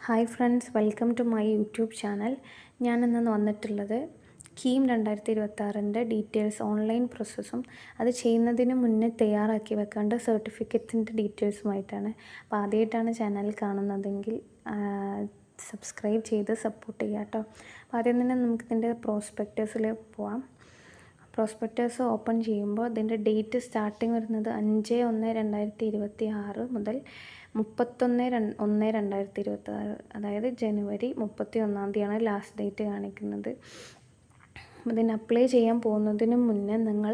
Hi friends, welcome to my YouTube channel. ഞാനിന്ന് വന്നിട്ടുള്ളത് KEAM 2026 details online പ്രോസസ്സും അത് ചെയ്യുന്നതിന് മുന്നേ തയ്യാറാക്കി വെക്കേണ്ട സർട്ടിഫിക്കറ്റിൻ്റെ ഡീറ്റെയിൽസുമായിട്ടാണ്. അപ്പോൾ ആദ്യമായിട്ടാണ് ചാനൽ കാണുന്നതെങ്കിൽ സബ്സ്ക്രൈബ് ചെയ്ത് സപ്പോർട്ട് ചെയ്യാം കേട്ടോ. അപ്പോൾ ആദ്യം തന്നെ നമുക്കിതിൻ്റെ പ്രോസ്പെക്റ്റസിൽ പോവാം. പ്രോസ്പെക്റ്റസ് ഓപ്പൺ ചെയ്യുമ്പോൾ ഇതിൻ്റെ ഡേറ്റ് സ്റ്റാർട്ടിങ് വരുന്നത് 5/1/2026 മുതൽ 31/1/2026, അതായത് ജനുവരി 31 ലാസ്റ്റ് ഡേറ്റ് കാണിക്കുന്നത്. ഇതിന് അപ്ലൈ ചെയ്യാൻ പോകുന്നതിന് മുന്നേ നിങ്ങൾ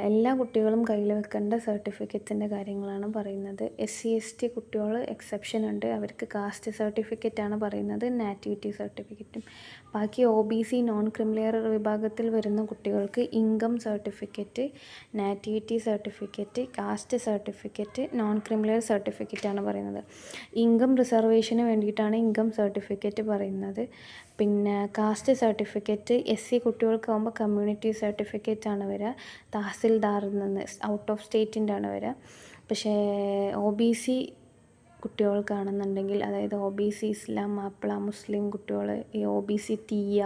എല്ലാ കുട്ടികളും കയ്യിൽ വെക്കേണ്ട സർട്ടിഫിക്കറ്റിൻ്റെ കാര്യങ്ങളാണ് പറയുന്നത്. SC/ST കുട്ടികൾ എക്സെപ്ഷൻ ഉണ്ട്, അവർക്ക് കാസ്റ്റ് സർട്ടിഫിക്കറ്റാണ് പറയുന്നത്, നാറ്റിവിറ്റി സർട്ടിഫിക്കറ്റും. ബാക്കി OBC നോൺ ക്രിമിലെയർ വിഭാഗത്തിൽ വരുന്ന കുട്ടികൾക്ക് income certificate, nativity certificate, caste certificate, non creamy layer സർട്ടിഫിക്കറ്റാണ് പറയുന്നത്. ഇൻകം റിസർവേഷന് വേണ്ടിയിട്ടാണ് ഇൻകം സർട്ടിഫിക്കറ്റ് പറയുന്നത്. പിന്നെ കാസ്റ്റ് സർട്ടിഫിക്കറ്റ് SC കുട്ടികൾക്കാകുമ്പോൾ കമ്മ്യൂണിറ്റി സർട്ടിഫിക്കറ്റാണ് വരിക, തഹസിൽദാറിൽ നിന്ന് ഔട്ട് ഓഫ് സ്റ്റേറ്റിൻ്റെ ആണ് വരിക. പക്ഷേ OBC കുട്ടികൾക്കാണെന്നുണ്ടെങ്കിൽ, അതായത് OBC ഇസ്ലാം, മാപ്പിള, മുസ്ലിം കുട്ടികൾ, ഈ OBC തീയ,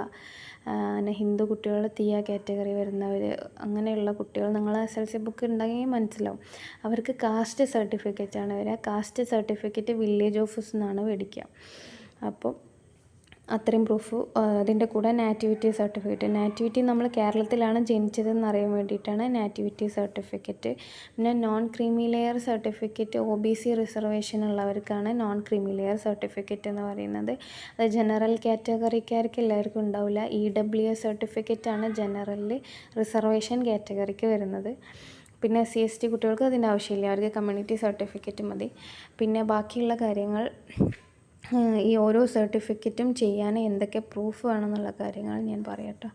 പിന്നെ ഹിന്ദു കുട്ടികൾ തീയ കാറ്റഗറി വരുന്നവർ, അങ്ങനെയുള്ള കുട്ടികൾ നിങ്ങൾ SLC ബുക്ക് ഉണ്ടെങ്കിൽ മനസ്സിലാവും. അവർക്ക് കാസ്റ്റ് സർട്ടിഫിക്കറ്റാണ് വരിക. കാസ്റ്റ് സർട്ടിഫിക്കറ്റ് വില്ലേജ് ഓഫീസിൽ നിന്നാണ് മേടിക്കുക. അപ്പോൾ അത്രയും പ്രൂഫ്. അതിൻ്റെ കൂടെ നാറ്റിവിറ്റി സർട്ടിഫിക്കറ്റ്. നാറ്റിവിറ്റി നമ്മൾ കേരളത്തിലാണ് ജനിച്ചതെന്ന് അറിയാൻ വേണ്ടിയിട്ടാണ് നാറ്റിവിറ്റി സർട്ടിഫിക്കറ്റ്. പിന്നെ non creamy layer certificate OBC reservation ഉള്ളവർക്കാണ് നോൺ ക്രീമി ലെയർ സർട്ടിഫിക്കറ്റ് എന്ന് പറയുന്നത്. അത് ജനറൽ കാറ്റഗറിക്കാർക്ക് എല്ലാവർക്കും ഉണ്ടാവില്ല. EWS സർട്ടിഫിക്കറ്റാണ് ജനറലിൽ റിസർവേഷൻ കാറ്റഗറിക്ക് വരുന്നത്. പിന്നെ SC/ST കുട്ടികൾക്ക് അതിൻ്റെ ആവശ്യമില്ല, അവർക്ക് കമ്മ്യൂണിറ്റി സർട്ടിഫിക്കറ്റ് മതി. പിന്നെ ബാക്കിയുള്ള കാര്യങ്ങൾ, ഈ ഓരോ സർട്ടിഫിക്കറ്റും ചെയ്യാൻ എന്തൊക്കെ പ്രൂഫ് വേണമെന്നുള്ള കാര്യങ്ങൾ ഞാൻ പറയാം കേട്ടോ.